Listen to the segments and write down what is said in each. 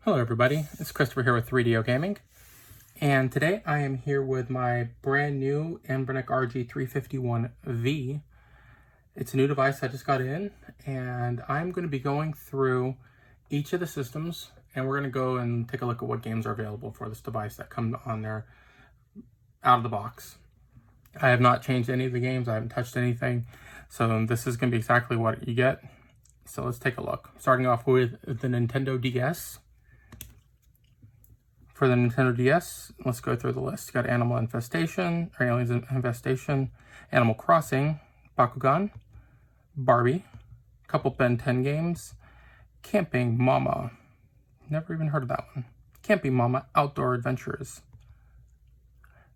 Hello everybody, it's Christopher here with 3DO Gaming, and today I am here with my brand new Anbernic RG351V. It's a new device I just got in, and I'm going to be going through each of the systems, and we're going to go and take a look at what games are available for this device that come on there out of the box. I have not changed any of the games, I haven't touched anything, so this is going to be exactly what you get. So let's take a look. Starting off with the Nintendo DS. For the Nintendo DS, let's go through the list. You got Animal Infestation, or Aliens Infestation, Animal Crossing, Bakugan, Barbie, a couple Ben 10 games, Camping Mama, never even heard of that one, Camping Mama Outdoor Adventures,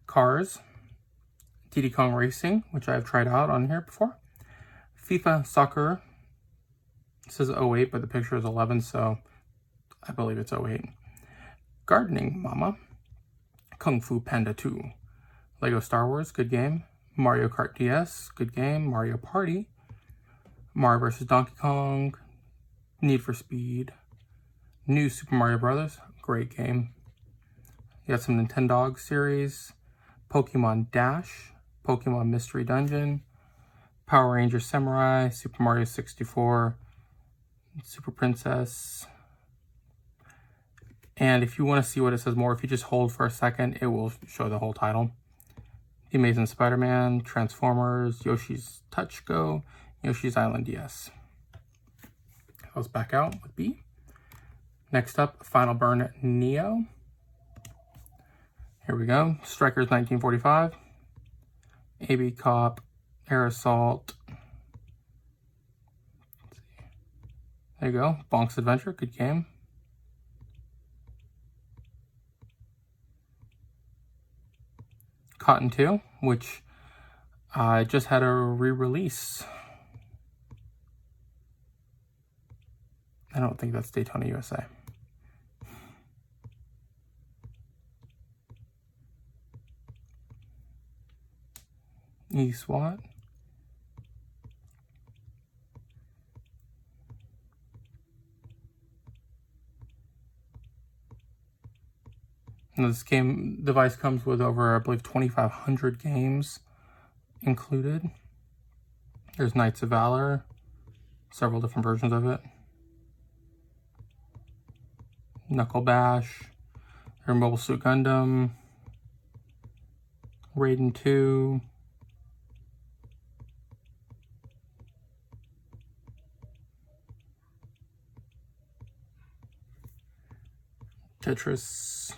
Cars, Diddy Kong Racing, which I've tried out on here before, FIFA Soccer, it says 08, but the picture is 11, so I believe it's 08. Gardening Mama, Kung Fu Panda 2, Lego Star Wars, good game, Mario Kart DS, good game, Mario Party, Mario vs. Donkey Kong, Need for Speed, New Super Mario Bros., great game. You got some Nintendog series, Pokemon Dash, Pokemon Mystery Dungeon, Power Rangers Samurai, Super Mario 64, Super Princess. And if you want to see what it says more, if you just hold for a second, it will show the whole title. The Amazing Spider-Man, Transformers, Yoshi's Touch Go, Yoshi's Island DS. Let's back out with B. Next up, Final Burn Neo. Here we go. Strikers 1945, AB Cop, Air Assault. There you go. Bonk's Adventure, good game. Cotton 2, which I just had a re-release. I don't think that's Daytona USA. E-SWAT. This device comes with over, I believe, 2,500 games included. There's Knights of Valor, several different versions of it. Knuckle Bash, Air Mobile Suit Gundam, Raiden 2, Tetris,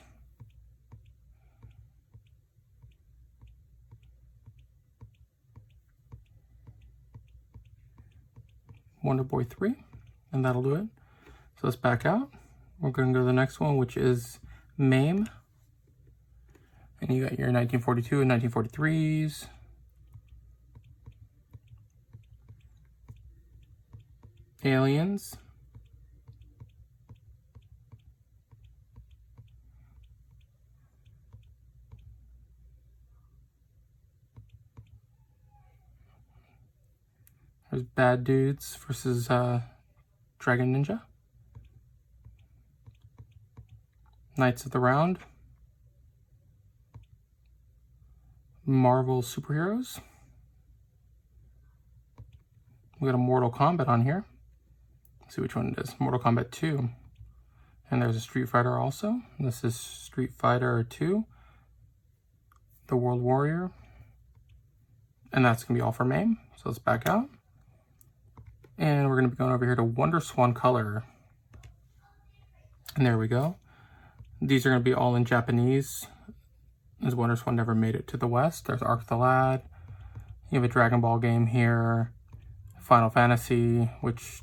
Wonder Boy 3, and that'll do it. So let's back out. We're going to go to the next one, which is Mame. And you got your 1942 and 1943s. Aliens. There's Bad Dudes versus Dragon Ninja. Knights of the Round. Marvel Superheroes. We got a Mortal Kombat on here. Let's see which one it is. Mortal Kombat 2. And there's a Street Fighter also. This is Street Fighter 2. The World Warrior. And that's going to be all for Mame. So let's back out. And we're going to be going over here to Wonder Swan Color. And there we go. These are going to be all in Japanese, as Wonder Swan never made it to the West. There's Arc the Lad. You have a Dragon Ball game here. Final Fantasy, which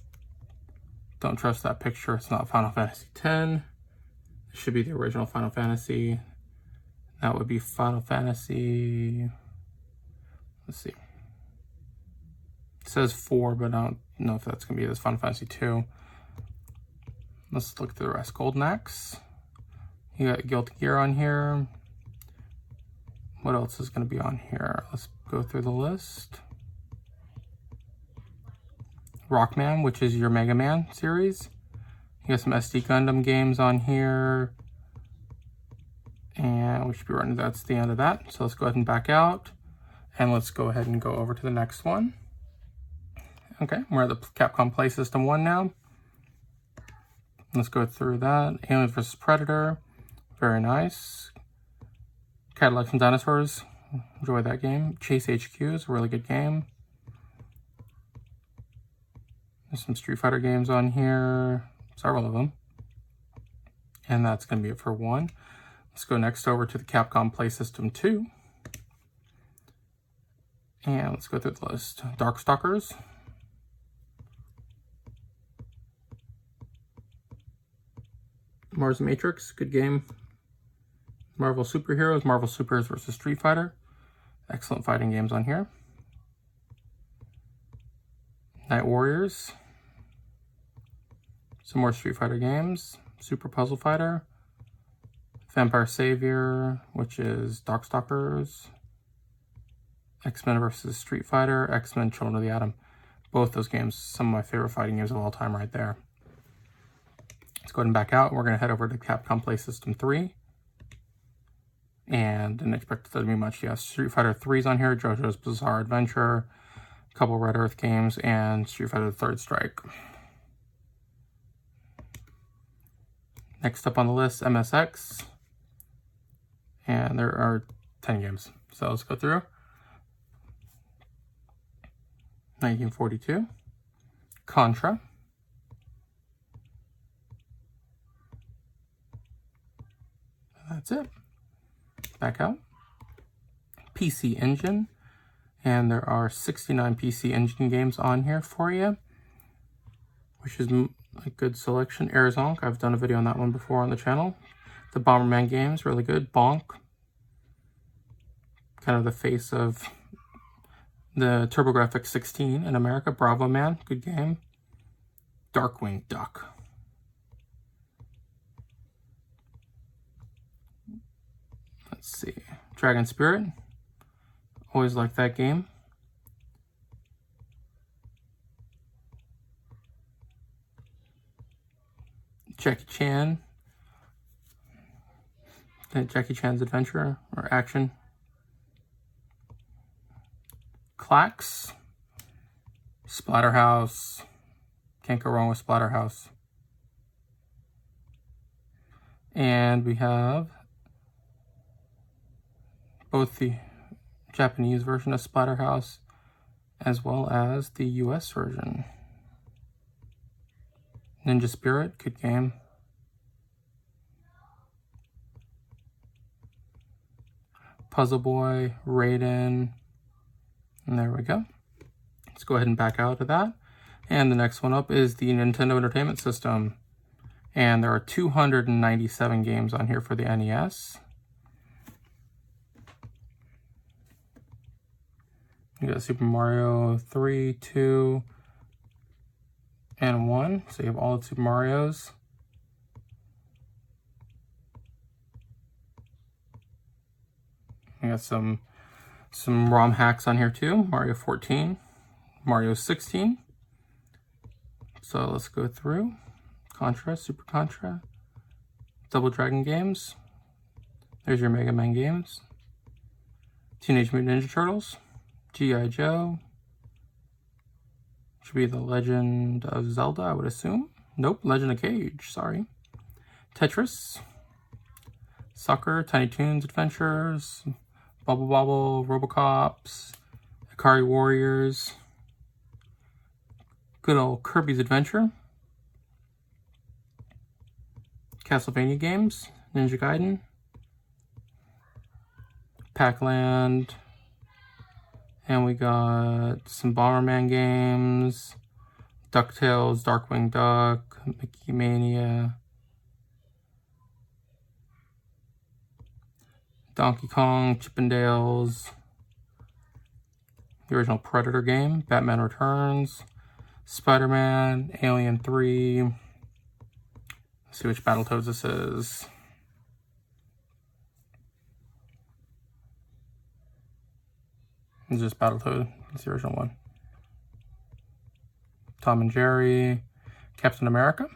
don't trust that picture. It's not Final Fantasy X. It should be the original Final Fantasy. That would be Final Fantasy... Let's see. It says 4, but I don't know if that's going to be this Final Fantasy 2. Let's look through the rest. Golden Axe. You got Guilty Gear on here. What else is going to be on here? Let's go through the list. Rockman, which is your Mega Man series. You got some SD Gundam games on here. And we should be running, that's the end of that. So let's go ahead and back out. And let's go ahead and go over to the next one. Okay, we're at the Capcom Play System 1 now. Let's go through that. Aliens vs. Predator. Very nice. Cadillacs and Dinosaurs. Enjoy that game. Chase HQ is a really good game. There's some Street Fighter games on here. Several of them. And that's going to be it for 1. Let's go next over to the Capcom Play System 2. And let's go through the list. Darkstalkers. Mars Matrix, good game. Marvel Superheroes, Marvel Superheroes vs. Street Fighter. Excellent fighting games on here. Night Warriors. Some more Street Fighter games. Super Puzzle Fighter. Vampire Savior, which is Darkstalkers. X-Men vs. Street Fighter. X-Men Children of the Atom. Both those games, some of my favorite fighting games of all time right there. Let's go ahead and back out. We're going to head over to Capcom Play System 3. And didn't expect it to be much. Yes, Street Fighter 3 is on here, JoJo's Bizarre Adventure, a couple Red Earth games, and Street Fighter Third Strike. Next up on the list, MSX. And there are 10 games. So let's go through. 1942. Contra. That's it. Back out. PC Engine. And there are 69 PC Engine games on here for you, which is a good selection. Arizonk, I've done a video on that one before on the channel. The Bomberman games, really good. Bonk. Kind of the face of the TurboGrafx 16 in America. Bravo Man, good game. Darkwing Duck. Let's see. Dragon Spirit. Always liked that game. Jackie Chan. Jackie Chan's Adventure or Action. Clax. Splatterhouse. Can't go wrong with Splatterhouse. And we have both the Japanese version of Splatterhouse as well as the US version. Ninja Spirit, good game. Puzzle Boy, Raiden, and there we go. Let's go ahead and back out of that. And the next one up is the Nintendo Entertainment System. And there are 297 games on here for the NES. You got Super Mario 3, 2, and 1. So you have all the Super Marios. You got some ROM hacks on here too. Mario 14, Mario 16. So let's go through. Contra, Super Contra, Double Dragon games. There's your Mega Man games. Teenage Mutant Ninja Turtles. G.I. Joe. Should be The Legend of Zelda, I would assume. Nope, Legend of Cage, sorry. Tetris. Soccer, Tiny Toons Adventures. Bubble Bobble, Robocops. Ikari Warriors. Good old Kirby's Adventure. Castlevania games. Ninja Gaiden. Pac-Land. And we got some Bomberman games, DuckTales, Darkwing Duck, Mickey Mania, Donkey Kong, Chippendales, the original Predator game, Batman Returns, Spider-Man, Alien 3. Let's see which Battletoads this is. It's just Battletoad. It's the original one. Tom and Jerry. Captain America.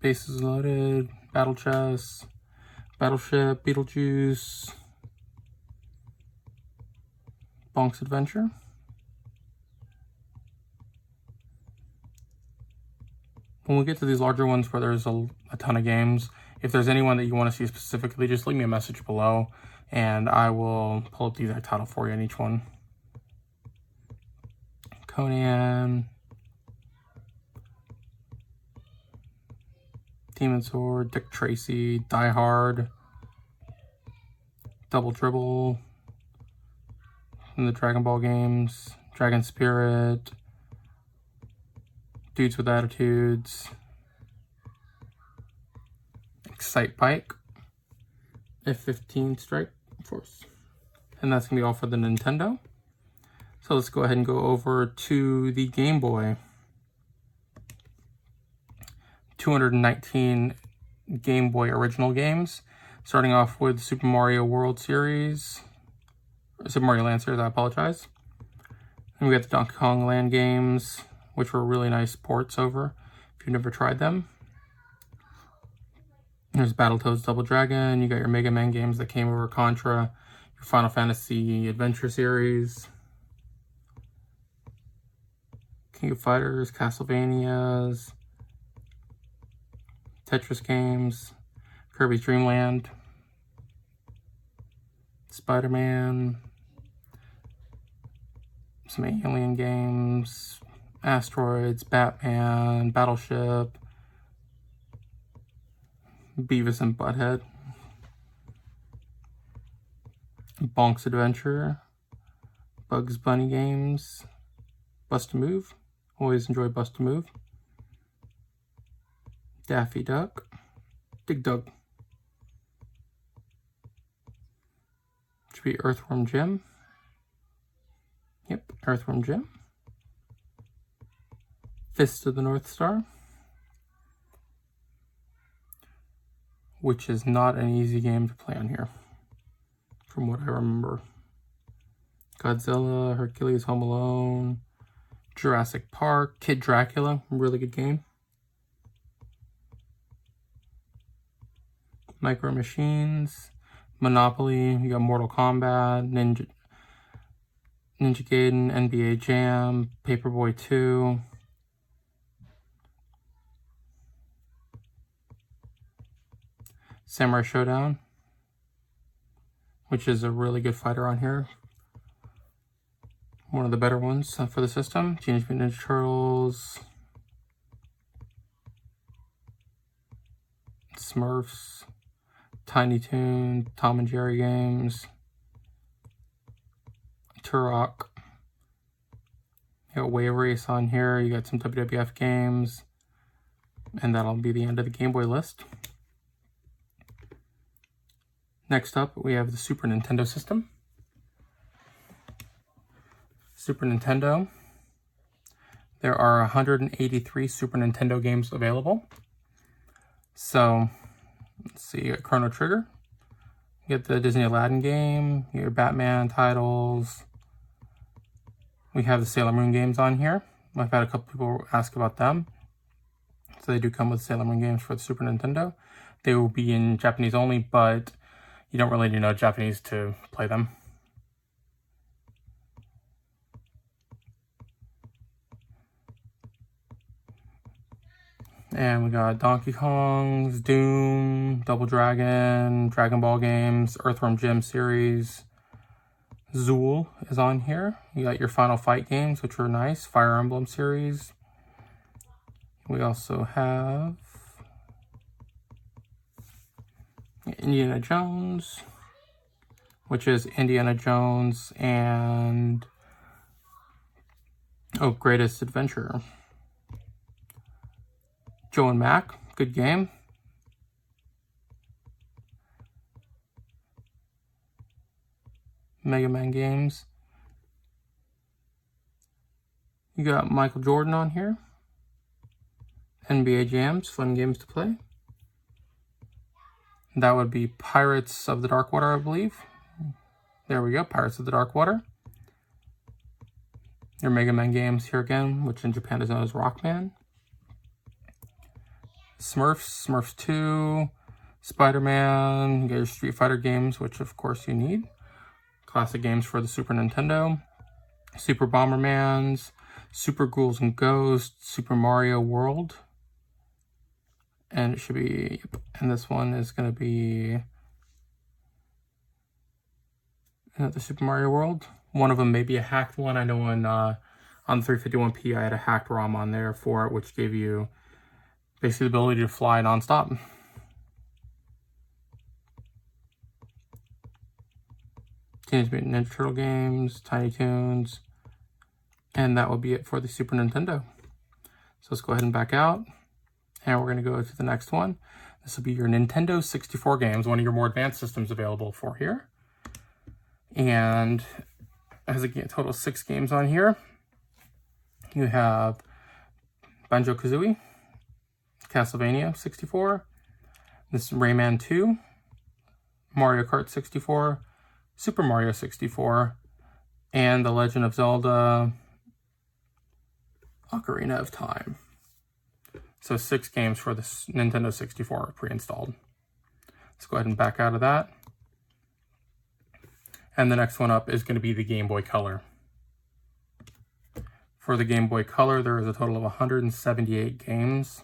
Bases Loaded, Battle Chess, Battleship, Beetlejuice, Bonk's Adventure. When we get to these larger ones where there's a ton of games, if there's anyone that you want to see specifically, just leave me a message below and I will pull up the exact title for you on each one. Conan, Demon Sword, Dick Tracy, Die Hard, Double Dribble, from the Dragon Ball games, Dragon Spirit, Dudes with Attitudes, Excite Bike, F-15 Strike Force. And that's going to be all for the Nintendo. So let's go ahead and go over to the Game Boy. 219 Game Boy original games, starting off with Super Mario World Series, Super Mario Land Series, I apologize. And we got the Donkey Kong Land games, which were really nice ports over, if you've never tried them. There's Battletoads Double Dragon, you got your Mega Man games that came over, Contra, your Final Fantasy Adventure Series, King of Fighters, Castlevanias, Tetris games, Kirby's Dream Land, Spider-Man, some Alien games, Asteroids, Batman, Battleship, Beavis and Butthead, Bonk's Adventure, Bugs Bunny games, Bust-a-Move, always enjoy Bust-a-Move, Daffy Duck, Dig Dug, should be Earthworm Jim, yep, Earthworm Jim, Fist of the North Star, which is not an easy game to play on here, from what I remember. Godzilla, Hercules, Home Alone, Jurassic Park, Kid Dracula, really good game. Micro Machines, Monopoly, you got Mortal Kombat, Ninja Gaiden, NBA Jam, Paperboy 2, Samurai Showdown, which is a really good fighter on here. One of the better ones for the system. Teenage Mutant Ninja Turtles, Smurfs, Tiny Toon, Tom and Jerry games, Turok. You got Wave Race on here. You got some WWF games. And that'll be the end of the Game Boy list. Next up, we have the Super Nintendo system. Super Nintendo. There are 183 Super Nintendo games available. So, let's see, you got Chrono Trigger. You get the Disney Aladdin game, your Batman titles. We have the Sailor Moon games on here. I've had a couple people ask about them. So they do come with Sailor Moon games for the Super Nintendo. They will be in Japanese only, but you don't really need to know Japanese to play them. And we got Donkey Kong's, Doom, Double Dragon, Dragon Ball games, Earthworm Jim series. Zool is on here. You got your Final Fight games, which are nice. Fire Emblem series. We also have Indiana Jones, which is Indiana Jones and Greatest Adventure. Joe and Mac, good game. Mega Man games. You got Michael Jordan on here. NBA Jams, fun games to play. That would be Pirates of the Dark Water, I believe. There we go, Pirates of the Dark Water. Your Mega Man games here again, which in Japan is known as Rockman. Smurfs, Smurfs 2, Spider-Man, you get your Street Fighter games, which of course you need. Classic games for the Super Nintendo. Super Bombermans, Super Ghouls and Ghosts, Super Mario World. And it should be, and this one is going to be the Super Mario World. One of them may be a hacked one. I know on the 351P I had a hacked ROM on there for it, which gave you basically the ability to fly nonstop. Teenage Mutant Ninja Turtle games, Tiny Toons, and that will be it for the Super Nintendo. So let's go ahead and back out, and we're going to go to the next one. This will be your Nintendo 64 games, one of your more advanced systems available for here. And it has a total of 6 games on here. You have Banjo-Kazooie, Castlevania 64, this is Rayman 2, Mario Kart 64, Super Mario 64, and The Legend of Zelda Ocarina of Time. So 6 games for the Nintendo 64 pre-installed. Let's go ahead and back out of that. And the next one up is going to be the Game Boy Color. For the Game Boy Color, there is a total of 178 games.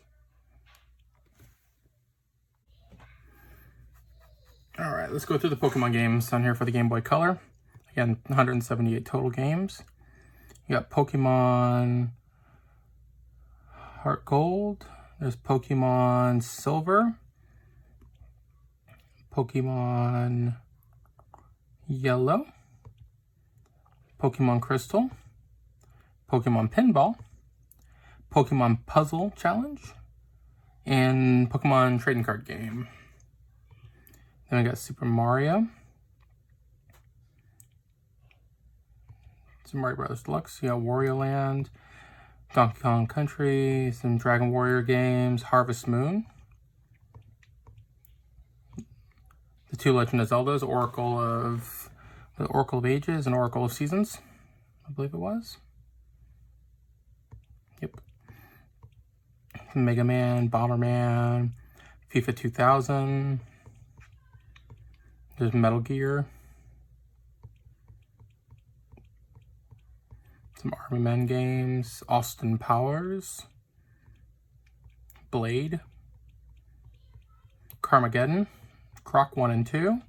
All right, let's go through the Pokemon games on here for the Game Boy Color. Again, 178 total games. You got Pokemon Heart Gold. There's Pokemon Silver. Pokemon Yellow. Pokemon Crystal. Pokemon Pinball. Pokemon Puzzle Challenge. And Pokemon Trading Card Game. Then we got Super Mario. Super Mario Bros. Deluxe. You got Wario Land. Donkey Kong Country. Some Dragon Warrior games. Harvest Moon. The 2 Legend of Zeldas. Oracle of Ages and Oracle of Seasons, I believe it was. Yep. Mega Man, Bomberman, FIFA 2000. There's Metal Gear. Some Army Men games. Austin Powers. Blade. Carmageddon. Croc 1 and 2.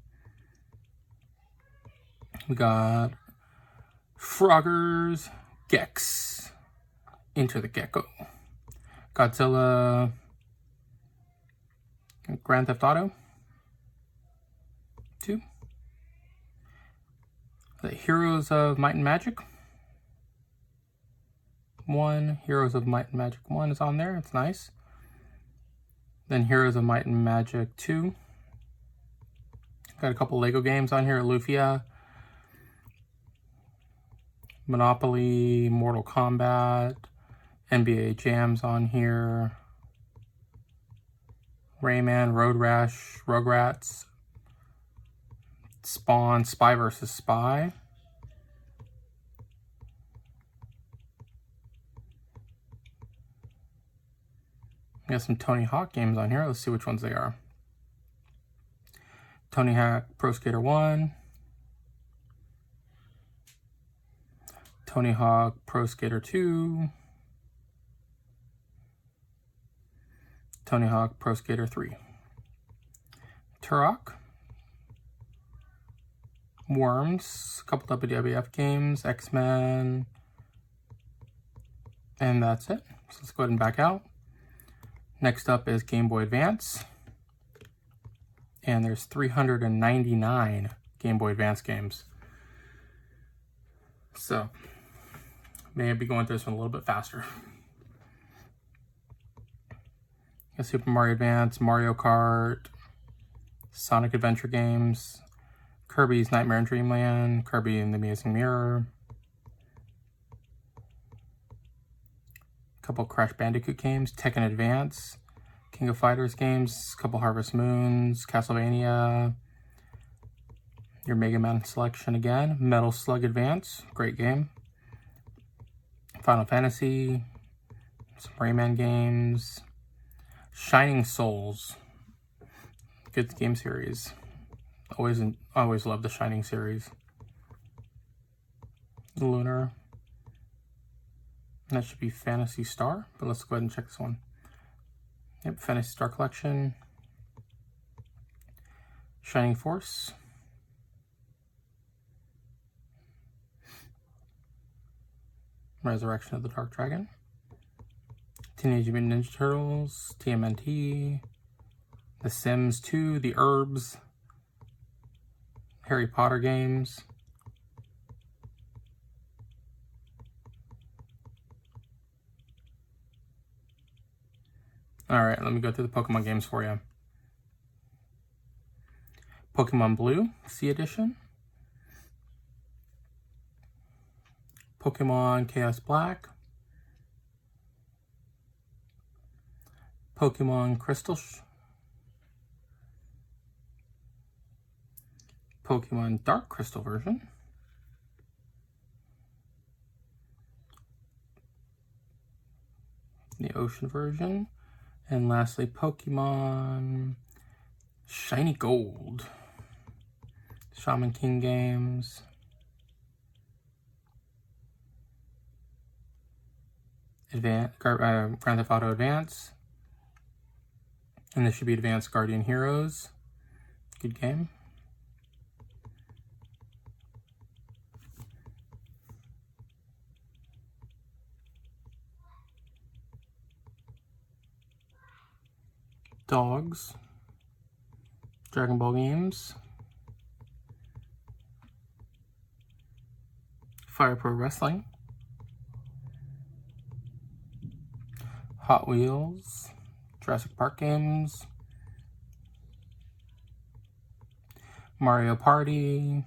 We got Frogger's Gex. Into the Gecko. Godzilla. Grand Theft Auto 2. The Heroes of Might and Magic 1. Heroes of Might and Magic 1 is on there. It's nice. Then Heroes of Might and Magic 2. Got a couple Lego games on here. Lufia. Monopoly. Mortal Kombat. NBA Jam's on here. Rayman. Road Rash. Rugrats. Spawn. Spy vs. Spy. We got some Tony Hawk games on here. Let's see which ones they are. Tony Hawk Pro Skater 1. Tony Hawk Pro Skater 2. Tony Hawk Pro Skater 3. Turok. Worms. A couple WWF games. X-Men. And that's it. So let's go ahead and back out. Next up is Game Boy Advance. And there's 399 Game Boy Advance games. So, may be going through this one a little bit faster. Got Super Mario Advance, Mario Kart, Sonic Adventure games, Kirby's Nightmare in Dreamland, Kirby and the Amazing Mirror, a couple Crash Bandicoot games, Tekken Advance, King of Fighters games, a couple Harvest Moons, Castlevania, your Mega Man selection again, Metal Slug Advance, great game, Final Fantasy, some Rayman games, Shining Souls. Good game series. Always love the Shining series. Lunar. That should be Phantasy Star, but let's go ahead and check this one. Yep, Phantasy Star Collection. Shining Force. Resurrection of the Dark Dragon. Teenage Mutant Ninja Turtles. TMNT. The Sims 2. The Herbs. Harry Potter games. Alright, let me go through the Pokemon games for you. Pokemon Blue, C Edition. Pokemon Chaos Black. Pokemon Crystal. Pokemon Dark Crystal version. The Ocean version. And lastly, Pokemon Shiny Gold. Shaman King games. Grand Theft Auto Advance. And this should be Advanced Guardian Heroes. Good game. Dogs. Dragon Ball games. Fire Pro Wrestling. Hot Wheels. Jurassic Park games. Mario Party.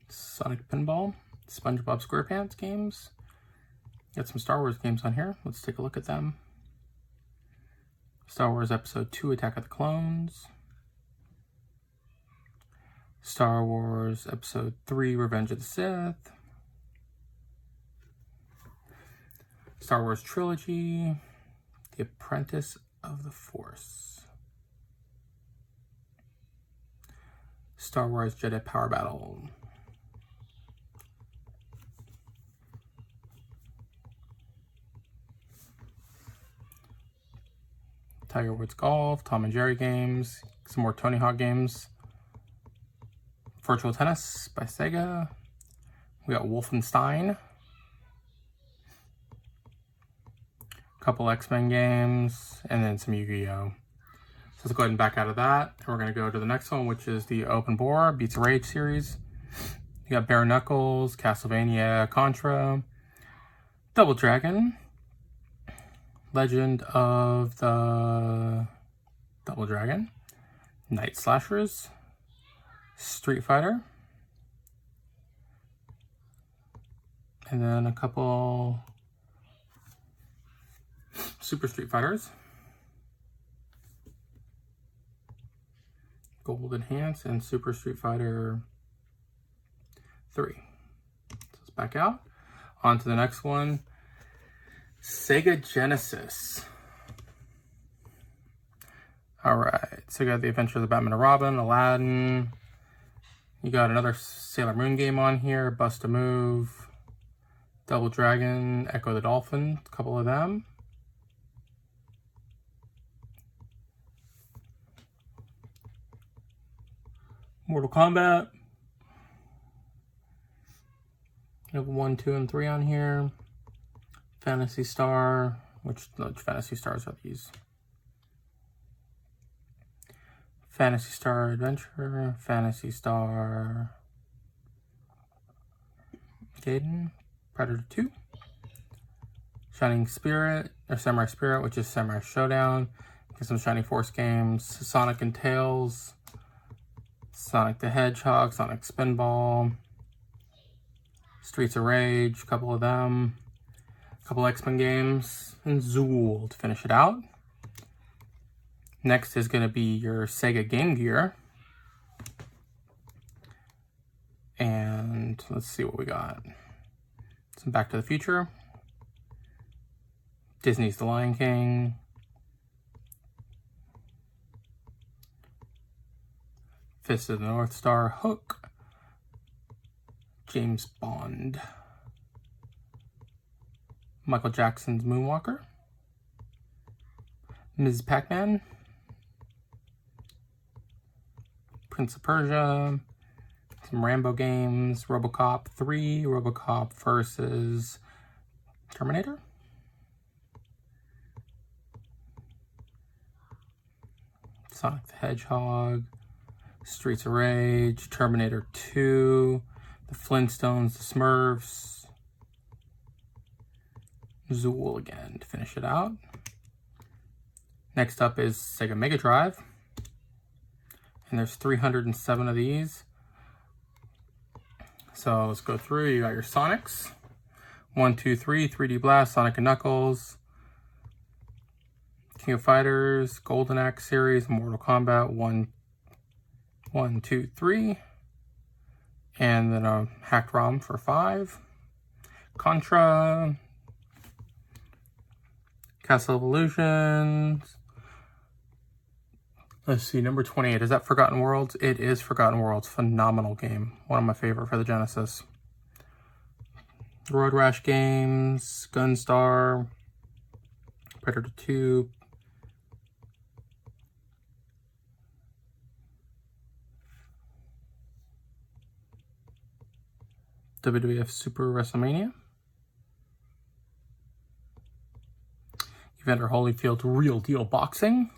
Sonic Pinball, SpongeBob SquarePants games. Got some Star Wars games on here. Let's take a look at them. Star Wars Episode 2, Attack of the Clones. Star Wars Episode 3, Revenge of the Sith. Star Wars Trilogy, The Apprentice of the Force. Star Wars Jedi Power Battle. Tiger Woods Golf, Tom and Jerry games, some more Tony Hawk games. Virtual Tennis by Sega. We got Wolfenstein. A couple X-Men games, and then some Yu-Gi-Oh! So let's go ahead and back out of that. And we're going to go to the next one, which is the Open Bore Beats of Rage series. You got Bare Knuckles, Castlevania, Contra, Double Dragon, Legend of the Double Dragon, Night Slashers, Street Fighter, and then a couple Super Street Fighters, Gold Enhance, and Super Street Fighter 3. So let's back out. On to the next one. Sega Genesis. Alright, so you got The Adventures of Batman and Robin, Aladdin. You got another Sailor Moon game on here, Bust a Move, Double Dragon, Echo the Dolphin, a couple of them. Mortal Kombat. You have 1, 2, and 3 on here. Phantasy Star, which Phantasy Stars are these? Phantasy Star Adventure, Phantasy Star Gaiden, Predator 2, Shining Spirit, or Samurai Spirit, which is Samurai Showdown. Get some Shining Force games, Sonic and Tails, Sonic the Hedgehog, Sonic Spinball, Streets of Rage, a couple of them. A couple X-Men games, and Zool to finish it out. Next is going to be your Sega Game Gear. And let's see what we got. Some Back to the Future. Disney's The Lion King. Fist of the North Star, Hook. James Bond. Michael Jackson's Moonwalker. Ms. Pac-Man. Prince of Persia. Some Rambo games. RoboCop 3. RoboCop versus Terminator. Sonic the Hedgehog. Streets of Rage. Terminator 2. The Flintstones. The Smurfs. Zool again to finish it out. Next up is Sega Mega Drive. And there's 307 of these. So let's go through. You got your Sonics. 1, 2, 3, 3D Blast, Sonic and Knuckles. King of Fighters, Golden Axe series, Mortal Kombat 1, 2, 3. And then a hacked ROM for 5. Contra. Castle of Illusions. Let's see, number 28. Is that Forgotten Worlds? It is Forgotten Worlds. Phenomenal game. One of my favorite for the Genesis. Road Rash games. Gunstar. Predator 2. WWF Super WrestleMania. Evander Holyfield's Real Deal Boxing.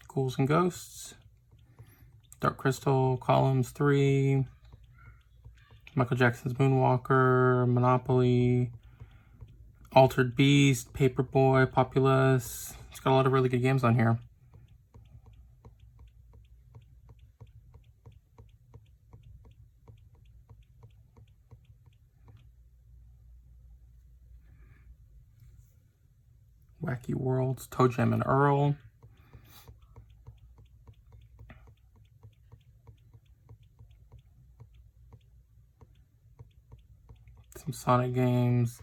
Ghouls and Ghosts. Dark Crystal, Columns 3. Michael Jackson's Moonwalker, Monopoly. Altered Beast, Paperboy, Populous. It's got a lot of really good games on here. Wacky Worlds, Toe Jam and Earl. Some Sonic games.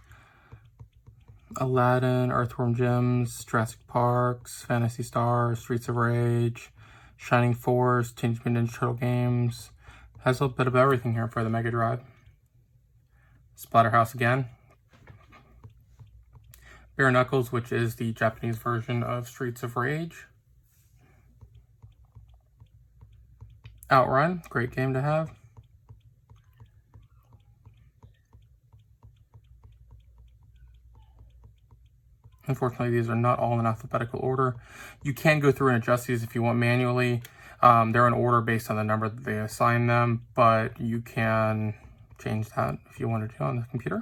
Aladdin, Earthworm Jim's, Jurassic Parks, Fantasy Stars, Streets of Rage, Shining Force, Teenage Mutant Ninja Turtle games. Has a bit of everything here for the Mega Drive. Splatterhouse again. Bare Knuckles, which is the Japanese version of Streets of Rage. Outrun, great game to have. Unfortunately, these are not all in alphabetical order. You can go through and adjust these if you want manually. They're in order based on the number that they assign them, but you can change that if you wanted to on the computer.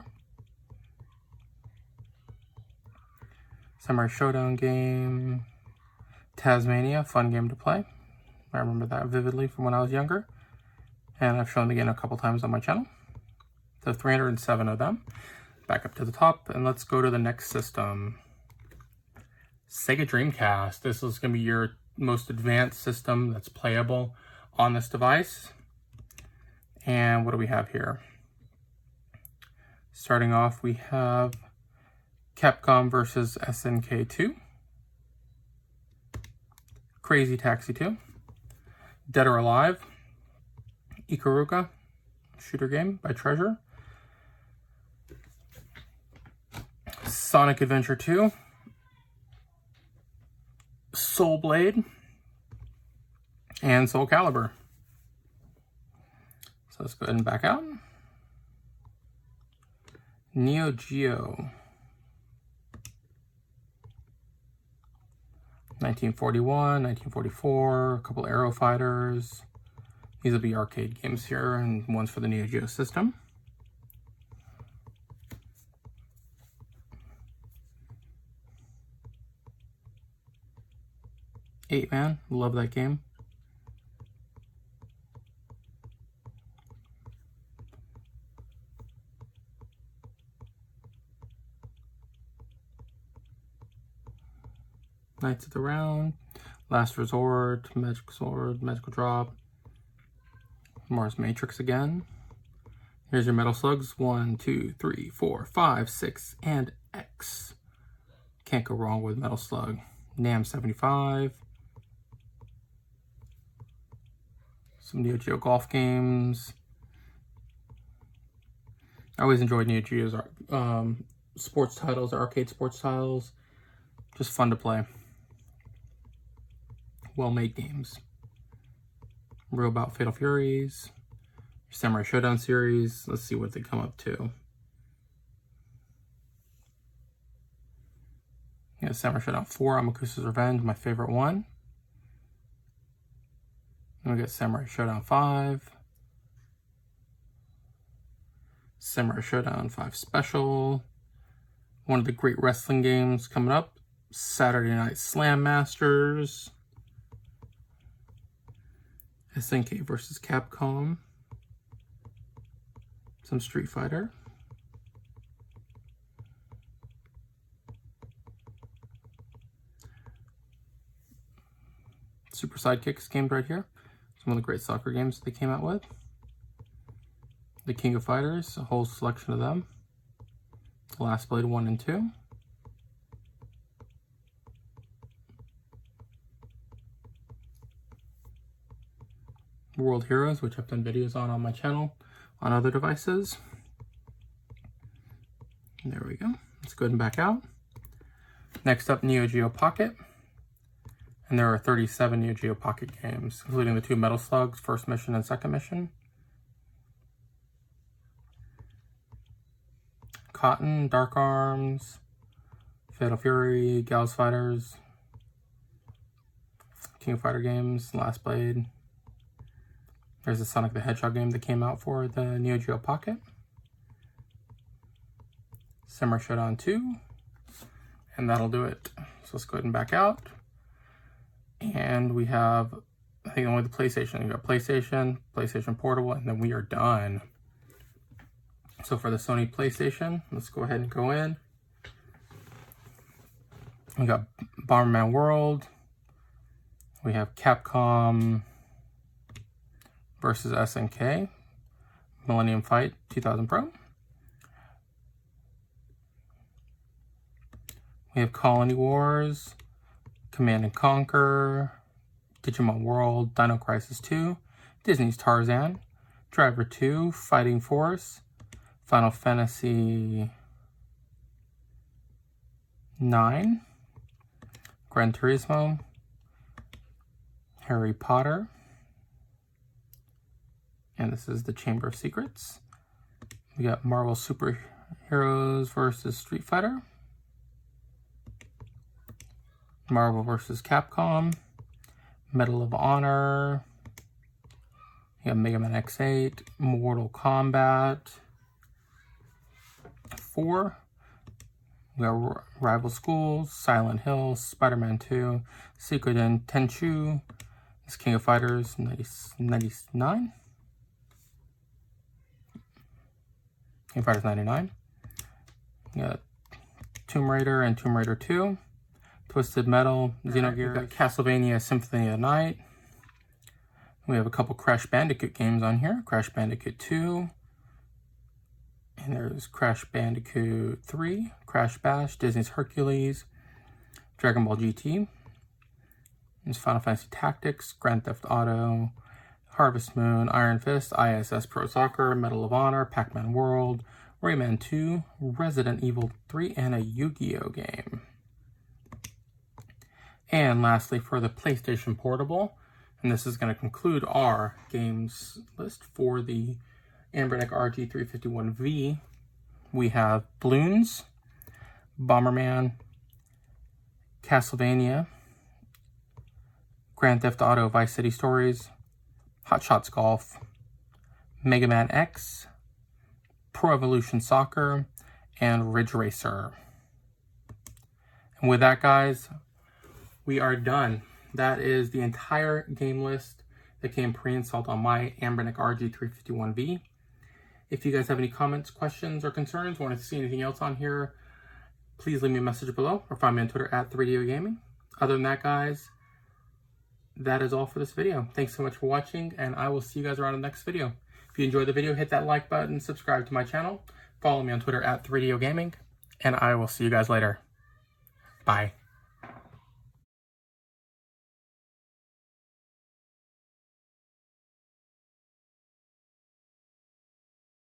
Samurai Showdown game. Tasmania, fun game to play. I remember that vividly from when I was younger. And I've shown it again a couple times on my channel. So 307 of them. Back up to the top, and let's go to the next system. Sega Dreamcast. This is going to be your most advanced system that's playable on this device. And what do we have here? Starting off, we have Capcom versus SNK 2. Crazy Taxi 2. Dead or Alive. Ikaruga, shooter game by Treasure. Sonic Adventure 2. Soul Blade. And Soul Calibur. So let's go ahead and back out. Neo Geo. 1941, 1944, a couple Aero Fighters. These will be arcade games here, and one's for the Neo Geo system. Eight Man, love that game. Knights of the Round, Last Resort, Magic Sword, Magical Drop, Mars Matrix again. Here's your Metal Slugs, 1, 2, 3, 4, 5, 6, and X. Can't go wrong with Metal Slug. NAM 75. Some Neo Geo golf games. I always enjoyed Neo Geo's sports titles, arcade sports titles. Just fun to play. Well-made games. Robot Fatal Furies. Samurai Showdown series. Let's see what they come up to. Yeah, Samurai Showdown 4, Amakusa's Revenge, my favorite one. Then we got Samurai Showdown 5. Samurai Showdown 5 Special. One of the great wrestling games coming up. Saturday Night Slam Masters. SNK versus Capcom. Some Street Fighter. Super Sidekicks games right here. Some of the great soccer games they came out with. The King of Fighters, a whole selection of them. The Last Blade 1 and 2. World Heroes, which I've done videos on my channel on other devices. There we go. Let's go ahead and back out. Next up, Neo Geo Pocket. And there are 37 Neo Geo Pocket games, including the 2 Metal Slugs, first mission and second mission. Cotton, Dark Arms, Fatal Fury, Gals Fighters, King of Fighter games, Last Blade. There's a Sonic the Hedgehog game that came out for the Neo Geo Pocket. Samurai Showdown 2. And that'll do it. So let's go ahead and back out. And we have, I think, only the PlayStation. We got PlayStation, PlayStation Portable, and then we are done. So for the Sony PlayStation, let's go ahead and go in. We got Bomberman World. We have Capcom versus SNK, Millennium Fight 2000 Pro. We have Colony Wars, Command & Conquer, Digimon World, Dino Crisis 2, Disney's Tarzan, Driver 2, Fighting Force, Final Fantasy 9, Gran Turismo, Harry Potter, and this is the Chamber of Secrets. We got Marvel Superheroes versus Street Fighter, Marvel vs. Capcom, Medal of Honor, we got Mega Man X8, Mortal Kombat 4, we got Rival Schools, Silent Hill, Spider-Man 2, Seikoden Tenchu, this King of Fighters 99, King of Fighters 99, we got Tomb Raider and Tomb Raider 2, Twisted Metal, Xenogears, Castlevania Symphony of the Night. We have a couple Crash Bandicoot games on here. Crash Bandicoot 2. And there's Crash Bandicoot 3, Crash Bash, Disney's Hercules, Dragon Ball GT. There's Final Fantasy Tactics, Grand Theft Auto, Harvest Moon, Iron Fist, ISS Pro Soccer, Medal of Honor, Pac-Man World, Rayman 2, Resident Evil 3, and a Yu-Gi-Oh game. And lastly, for the PlayStation Portable, and this is going to conclude our games list for the Anbernic RG351V, we have Bloons, Bomberman, Castlevania, Grand Theft Auto Vice City Stories, Hot Shots Golf, Mega Man X, Pro Evolution Soccer, and Ridge Racer. And with that, guys, we are done. That is the entire game list that came pre-installed on my Anbernic RG351V. If you guys have any comments, questions, or concerns, want to see anything else on here, please leave me a message below or find me on Twitter at 3DOGaming. Other than that, guys, that is all for this video. Thanks so much for watching, and I will see you guys around in the next video. If you enjoyed the video, hit that like button, subscribe to my channel, follow me on Twitter at 3DO Gaming, and I will see you guys later. Bye.